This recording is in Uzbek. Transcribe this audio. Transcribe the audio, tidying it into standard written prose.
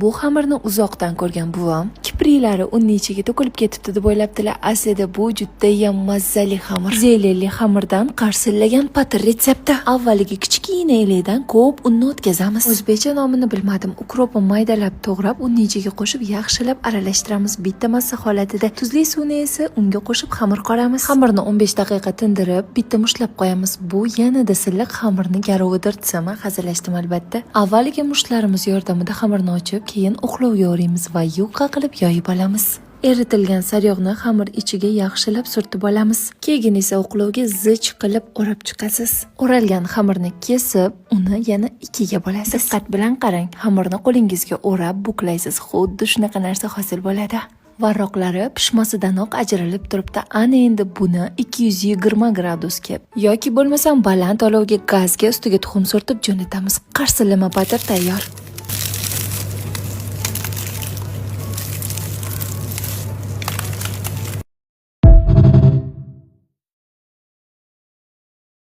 Bu xamirni uzoqdan ko'rgan buvam kipriklari unning ichiga to'kilib ketibdi deb o'ylabdilar. Aslida bu judayam mazzali xamir. Zeleli xamirdan qarsillagan patir retsepti. Avvaliga kichkina elakdan ko'p unni o'tkazamiz. O'zbekcha nomini bilmadim. Ukropni maydalab to'g'rab unning ichiga qo'shib yaxshilab aralashtiramiz. Bitta massa holatida tuzli suvni esa unga qo'shib xamir qoramiz. Xamirni 15 daqiqa tindirib, bitta mushtlab qo'yamiz. Bu yanada silliq xamirni garovidir desam, hazillashdim albatta. Avvaliga mushtlarimiz yordamida xamirni ochib, keyin uxlovga o'raymiz va yupqa qilib yoyib olamiz. Eritilgan sariyog'ni xamir ichiga yaxshilab surtib olamiz. Keyin esa uxlovga zich qilib o'rab chiqasiz. O'ralgan xamirni kesib, uni yana ikkiga bo'lasiz. Diqqat bilan qarang. Xamirni qo'lingizga o'rab buklaysiz. Xuddi shunaqa narsa hosil bo'ladi. Varroqlari pishmasidanoq ajralib turibdi. Ana endi buni 220 gradusga yoki bo'lmasam baland olovga gazga ustiga tuxum surtib jo'natamiz. Qarsilama patir tayyor.